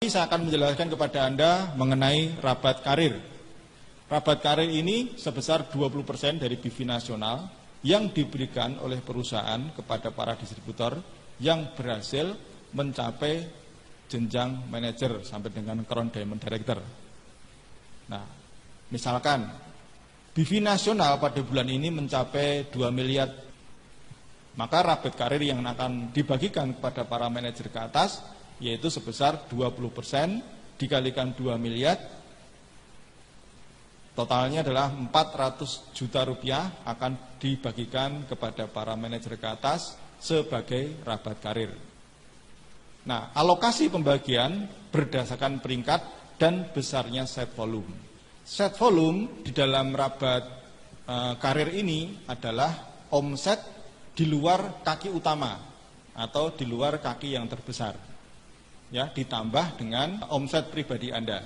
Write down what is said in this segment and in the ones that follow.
Saya akan menjelaskan kepada Anda mengenai rabat karir. Rabat karir ini sebesar 20% dari BIFI nasional yang diberikan oleh perusahaan kepada para distributor yang berhasil mencapai jenjang manajer sampai dengan Crown Diamond Director. Nah, misalkan BIFI nasional pada bulan ini mencapai 2 miliar, maka rabat karir yang akan dibagikan kepada para manajer ke atas yaitu sebesar 20% dikalikan 2 miliar, totalnya adalah 400 juta rupiah akan dibagikan kepada para manajer ke atas sebagai rabat karir. Nah, alokasi pembagian berdasarkan peringkat dan besarnya set volume. Set volume di dalam rabat karir ini adalah omset di luar kaki utama atau di luar kaki yang terbesar. Ya, ditambah dengan omset pribadi Anda.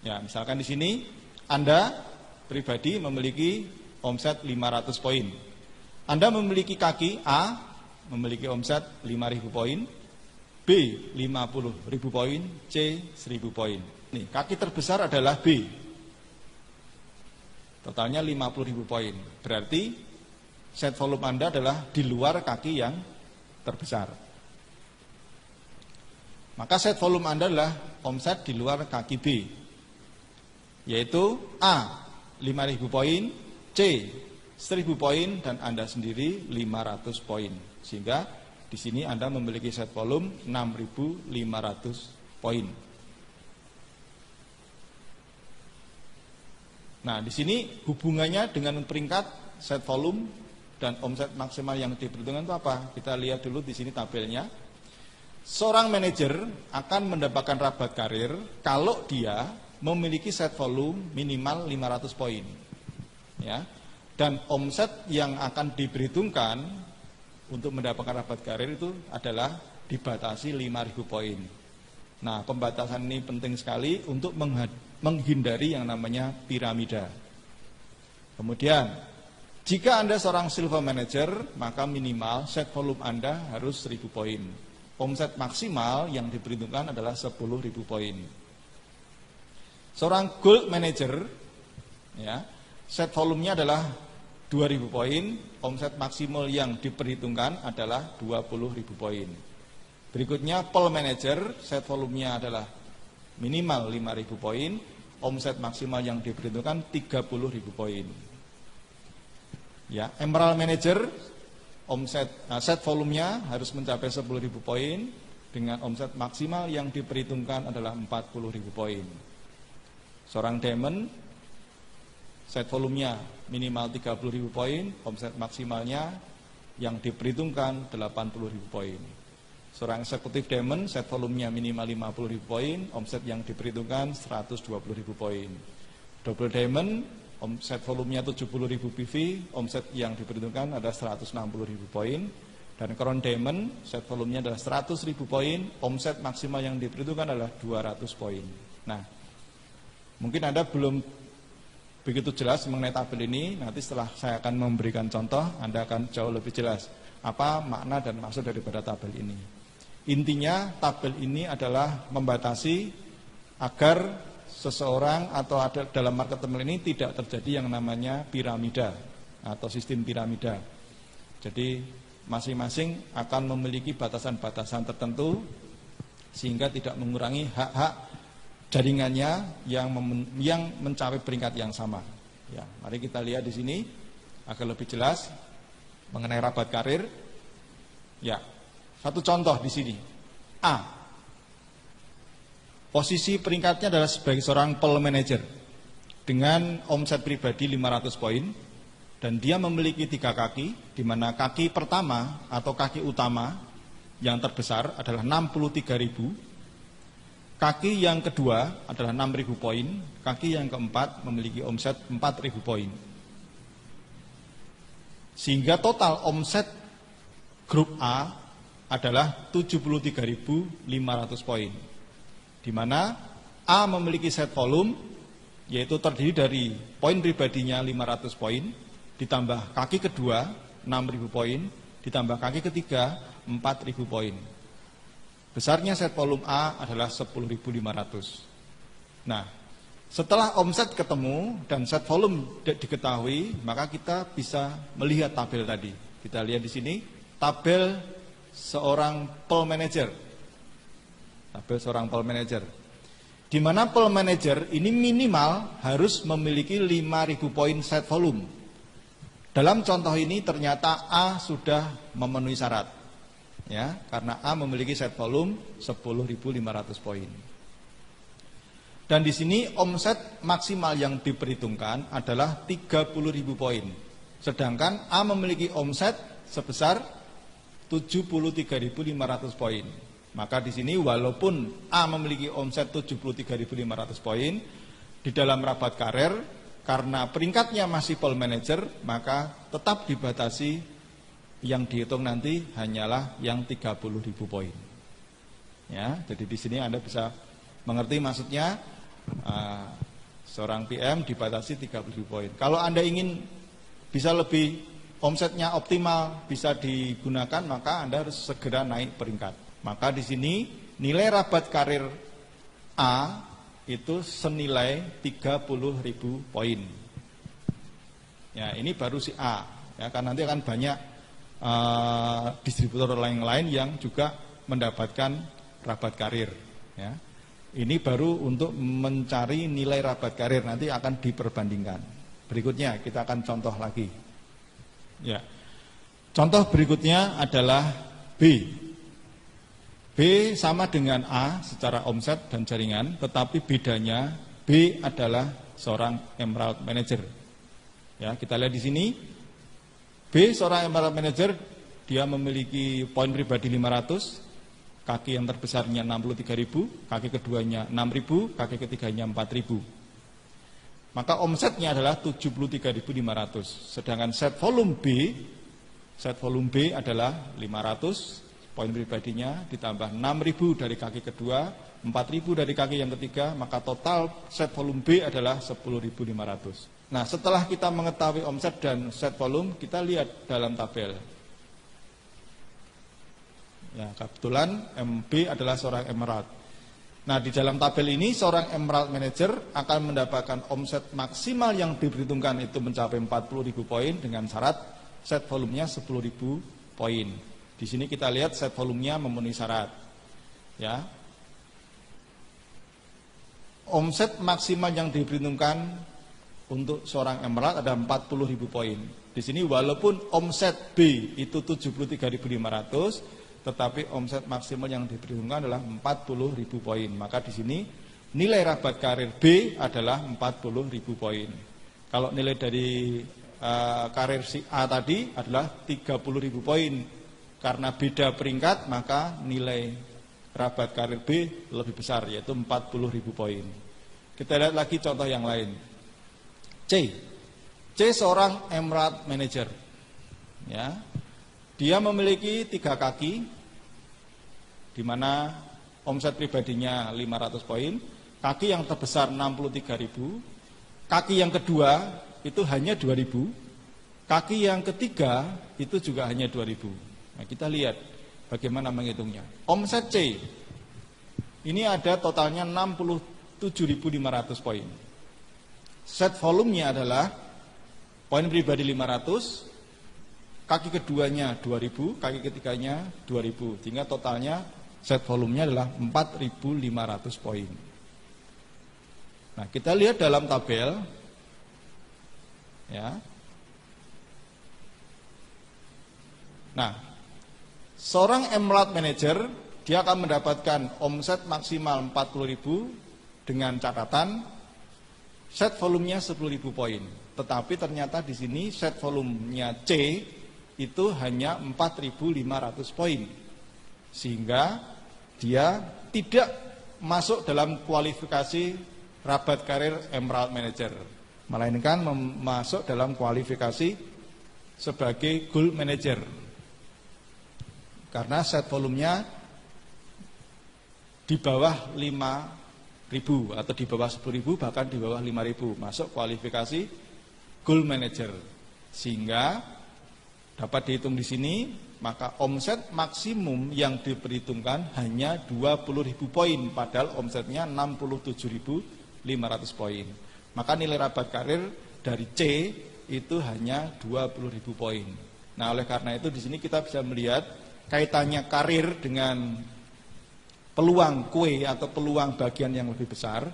Ya, misalkan di sini Anda pribadi memiliki omset 500 poin. Anda memiliki kaki A memiliki omset 5.000 poin, B 50.000 poin, C 1.000 poin. Nih, kaki terbesar adalah B. Totalnya 50.000 poin. Berarti set volume Anda adalah di luar kaki yang terbesar. Maka set volume Anda adalah omset di luar kaki B, yaitu A 5.000 poin, C 1.000 poin, dan Anda sendiri 500 poin. Sehingga di sini Anda memiliki set volume 6.500 poin. Nah, di sini hubungannya dengan peringkat set volume dan omset maksimal yang diperhitungkan itu apa? Kita lihat dulu di sini tabelnya. Seorang manajer akan mendapatkan rabat karir kalau dia memiliki set volume minimal 500 poin. Ya. Dan omset yang akan diperhitungkan untuk mendapatkan rabat karir itu adalah dibatasi 5.000 poin. Nah, pembatasan ini penting sekali untuk menghindari yang namanya piramida. Kemudian, jika Anda seorang silver manager, maka minimal set volume Anda harus 1.000 poin. Omset maksimal yang diperhitungkan adalah 10.000 poin. Seorang gold manager, ya, set volumenya adalah 2.000 poin, omset maksimal yang diperhitungkan adalah 20.000 poin. Berikutnya pearl manager, set volumenya adalah minimal 5.000 poin, omset maksimal yang diperhitungkan 30.000 poin. Ya, emerald manager, set volumenya harus mencapai 10.000 poin dengan omset maksimal yang diperhitungkan adalah 40.000 poin. Seorang diamond, set volumenya minimal 30.000 poin, omset maksimalnya yang diperhitungkan 80.000 poin. Seorang eksekutif diamond, set volumenya minimal 50.000 poin, omset yang diperhitungkan 120.000 poin. Double diamond, omset volumenya 70.000 PV, omset yang diperhitungkan adalah 160.000 poin. Dan Crown Diamond, set volumenya adalah 100.000 poin, omset maksimal yang diperhitungkan adalah 200 poin. Nah, mungkin Anda belum begitu jelas mengenai tabel ini, nanti setelah saya akan memberikan contoh, Anda akan jauh lebih jelas apa makna dan maksud daripada tabel ini. Intinya, tabel ini adalah membatasi agar seseorang atau ada dalam market ini tidak terjadi yang namanya piramida atau sistem piramida. Jadi masing-masing akan memiliki batasan-batasan tertentu sehingga tidak mengurangi hak-hak jaringannya yang mencapai peringkat yang sama. Ya, mari kita lihat di sini agar lebih jelas mengenai rabat karir. Ya, satu contoh di sini. A. Posisi peringkatnya adalah sebagai seorang pearl manager dengan omset pribadi 500 poin dan dia memiliki 3 kaki, di mana kaki pertama atau kaki utama yang terbesar adalah 63.000, kaki yang kedua adalah 6.000 poin, kaki yang keempat memiliki omset 4.000 poin. Sehingga total omset grup A adalah 73.500 poin. Di mana A memiliki set volume yaitu terdiri dari poin pribadinya 500 poin ditambah kaki kedua 6.000 poin ditambah kaki ketiga 4.000 poin. Besarnya set volume A adalah 10.500. Nah, setelah omset ketemu dan set volume diketahui, maka kita bisa melihat tabel tadi. Kita lihat di sini tabel seorang pool manager. Tabel seorang pool manager. Di mana pool manager ini minimal harus memiliki 5.000 poin set volume. Dalam contoh ini ternyata A sudah memenuhi syarat. Ya, karena A memiliki set volume 10.500 poin. Dan di sini omset maksimal yang diperhitungkan adalah 30.000 poin. Sedangkan A memiliki omset sebesar 73.500 poin. Maka di sini walaupun A memiliki omset 73.500 poin, di dalam rapat karir karena peringkatnya masih pool manager, maka tetap dibatasi yang dihitung nanti hanyalah yang 30.000 poin. Ya, jadi di sini Anda bisa mengerti maksudnya seorang PM dibatasi 30.000 poin. Kalau Anda ingin bisa lebih omsetnya optimal, bisa digunakan, maka Anda harus segera naik peringkat. Maka di sini nilai rabat karir A itu senilai 30.000 poin. Ya, ini baru si A. Ya, kan nanti akan banyak distributor lain-lain yang juga mendapatkan rabat karir. Ya. Ini baru untuk mencari nilai rabat karir, nanti akan diperbandingkan. Berikutnya kita akan contoh lagi. Ya. Contoh berikutnya adalah B. B sama dengan A secara omset dan jaringan, tetapi bedanya B adalah seorang Emerald Manager. Ya, kita lihat di sini. B seorang Emerald Manager, dia memiliki poin pribadi 500, kaki yang terbesarnya 63.000, kaki keduanya 6.000, kaki ketiganya 4.000. Maka omsetnya adalah 73.500. Sedangkan set volume B adalah 500. Poin pribadinya ditambah 6.000 dari kaki kedua, 4.000 dari kaki yang ketiga, maka total set volume B adalah 10.500. Nah, setelah kita mengetahui omset dan set volume, kita lihat dalam tabel. Ya, kebetulan MB adalah seorang Emerald. Nah, di dalam tabel ini seorang Emerald Manager akan mendapatkan omset maksimal yang diperhitungkan itu mencapai 40.000 poin dengan syarat set volumenya 10.000 poin. Di sini kita lihat set volumenya memenuhi syarat. Ya. Omset maksimal yang diperhitungkan untuk seorang Emerald ada 40.000 poin. Di sini walaupun omset B itu 73.500, tetapi omset maksimal yang diperhitungkan adalah 40.000 poin. Maka di sini nilai rabat karir B adalah 40.000 poin. Kalau nilai dari karir si A tadi adalah 30.000 poin. Karena beda peringkat, maka nilai rabat karir B lebih besar, yaitu 40.000 poin. Kita lihat lagi contoh yang lain. C seorang Emerald Manager. Ya, dia memiliki 3 kaki, di mana omset pribadinya 500 poin, kaki yang terbesar 63.000, kaki yang kedua itu hanya 2.000, kaki yang ketiga itu juga hanya 2.000. Nah, kita lihat bagaimana menghitungnya. Omset C ini ada totalnya 67.500 poin. Set volumenya adalah poin pribadi 500, kaki keduanya 2.000, kaki ketiganya 2.000, sehingga totalnya set volumenya adalah 4.500 poin. Nah, kita lihat dalam tabel. Ya. Nah, seorang Emerald Manager, dia akan mendapatkan omset maksimal 40.000 dengan catatan set volumenya 10.000 poin. Tetapi ternyata di sini set volumenya C itu hanya 4.500 poin. Sehingga dia tidak masuk dalam kualifikasi rabat karir Emerald Manager, melainkan masuk dalam kualifikasi sebagai Gold Manager. Karena set volumenya di bawah 5.000 atau di bawah 10.000, bahkan di bawah 5.000, masuk kualifikasi Gold Manager. Sehingga dapat dihitung di sini, maka omset maksimum yang diperhitungkan hanya 20.000 poin, padahal omsetnya 67.500 poin. Maka nilai rabat karir dari C itu hanya 20.000 poin. Nah, oleh karena itu di sini kita bisa melihat kaitannya karir dengan peluang kue atau peluang bagian yang lebih besar,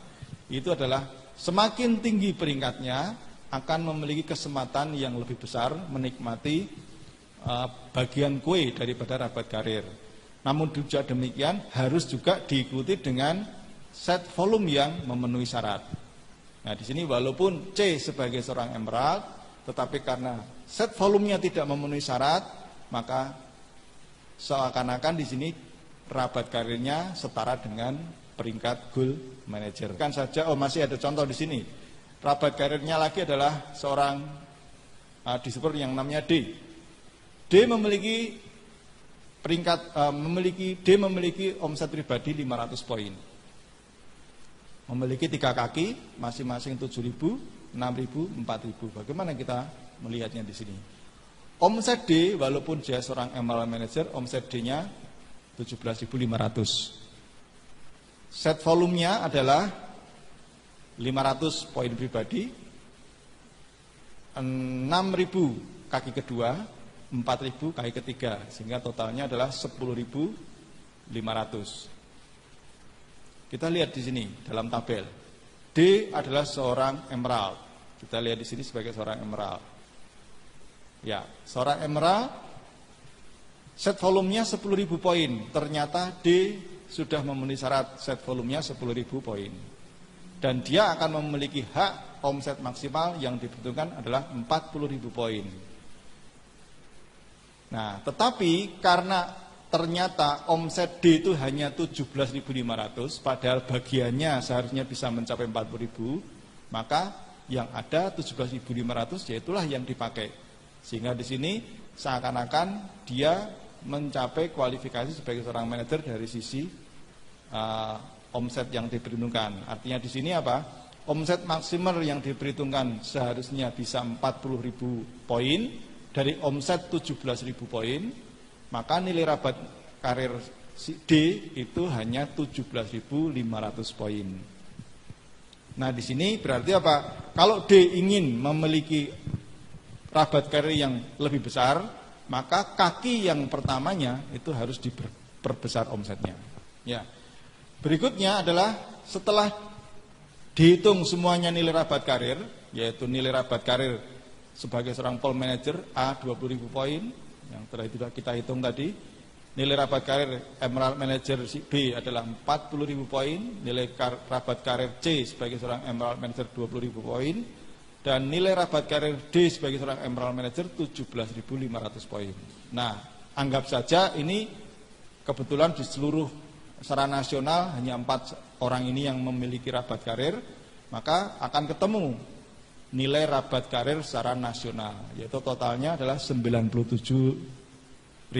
itu adalah semakin tinggi peringkatnya akan memiliki kesempatan yang lebih besar menikmati bagian kue daripada rabat karir. Namun juga demikian harus juga diikuti dengan set volume yang memenuhi syarat. Nah, di sini walaupun C sebagai seorang emerald, tetapi karena set volumenya tidak memenuhi syarat, maka seakan-akan di sini rabat karirnya setara dengan peringkat gold manager. Kan saja, masih ada contoh di sini. Rabat karirnya lagi adalah seorang disebut yang namanya D. D memiliki memiliki omset pribadi 500 poin. Memiliki 3 kaki, masing-masing 7.000, 6.000, 4.000. Bagaimana kita melihatnya di sini? Omset D, walaupun dia seorang emerald manager, omset D-nya 17.500. Set volumenya adalah 500 poin pribadi, 6.000 kaki kedua, 4.000 kaki ketiga, sehingga totalnya adalah 10.500. Kita lihat di sini dalam tabel. D adalah seorang emerald. Kita lihat di sini sebagai seorang emerald. Ya, seorang emerald set volumenya 10.000 poin. Ternyata D sudah memenuhi syarat set volumenya 10.000 poin. Dan dia akan memiliki hak omset maksimal yang dibutuhkan adalah 40.000 poin. Nah, tetapi karena ternyata omset D itu hanya 17.500, padahal bagiannya seharusnya bisa mencapai 40.000, maka yang ada 17.500 yaitulah yang dipakai. Sehingga di sini seakan-akan dia mencapai kualifikasi sebagai seorang manajer dari sisi omset yang diperhitungkan. Artinya di sini apa? Omset maksimal yang diperhitungkan seharusnya bisa 40.000 poin. Dari omset 17.000 poin, maka nilai rabat karir D itu hanya 17.500 poin. Nah, di sini berarti apa? Kalau D ingin memiliki rabat karir yang lebih besar, maka kaki yang pertamanya itu harus diperbesar omsetnya. Ya. Berikutnya adalah setelah dihitung semuanya nilai rabat karir, yaitu nilai rabat karir sebagai seorang pool manager A 20.000 poin yang telah kita hitung tadi. Nilai rabat karir emerald manager B adalah 40.000 poin, nilai rabat karir C sebagai seorang emerald manager 20.000 poin, dan nilai rabat karir D sebagai seorang emerald manager 17.500 poin. Nah, anggap saja ini kebetulan di seluruh secara nasional hanya 4 orang ini yang memiliki rabat karir, maka akan ketemu nilai rabat karir secara nasional, yaitu totalnya adalah 97.500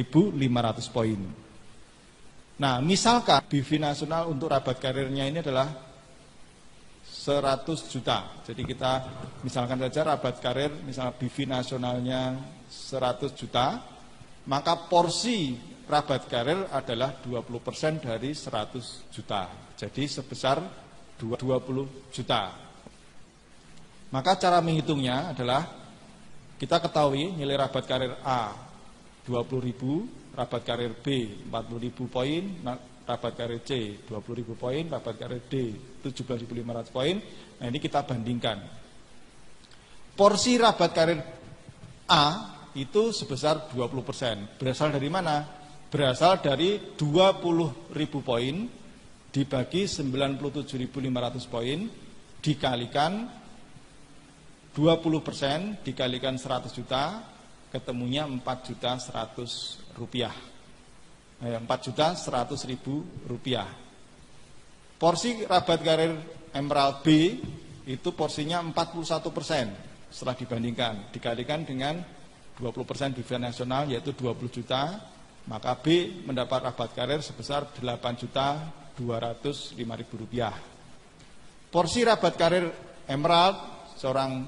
poin. Nah, misalkan BV nasional untuk rabat karirnya ini adalah 100 juta. Jadi kita misalkan saja rabat karir, misalnya BV nasionalnya 100 juta, maka porsi rabat karir adalah 20% dari 100 juta. Jadi sebesar 20 juta. Maka cara menghitungnya adalah kita ketahui nilai rabat karir A 20.000, rabat karir B 40.000 poin, rabat karir C 20.000 poin, rabat karir D 17.500 poin. Nah, ini kita bandingkan. Porsi rabat karir A itu sebesar 20%. Berasal dari mana? Berasal dari 20.000 poin dibagi 97.500 poin dikalikan 20% dikalikan 100 juta, ketemunya 4.100.000 rupiah. 4.100.000 rupiah. Porsi rabat karir emerald B itu porsinya 41%. Setelah dibandingkan, dikalikan dengan 20% BV nasional yaitu 20 juta, maka B mendapat rabat karir sebesar 8.205.000 rupiah. Porsi rabat karir emerald seorang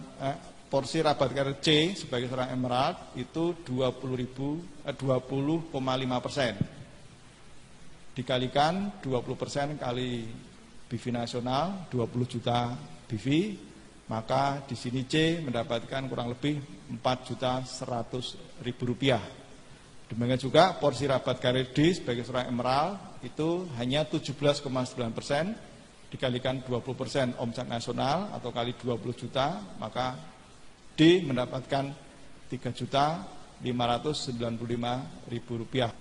porsi rabat karir C sebagai seorang emerald itu 20,5%. Dikalikan 20% kali BV nasional 20 juta BV, maka di sini C mendapatkan kurang lebih 4.100.000 rupiah. Demikian juga porsi rabat karir D sebagai seorang emerald itu hanya 17,9%, dikalikan 20% omset nasional atau kali 20 juta, maka D mendapatkan 3.595.000 rupiah.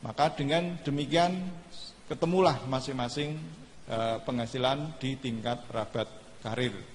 Maka dengan demikian ketemulah masing-masing penghasilan di tingkat rabat karir.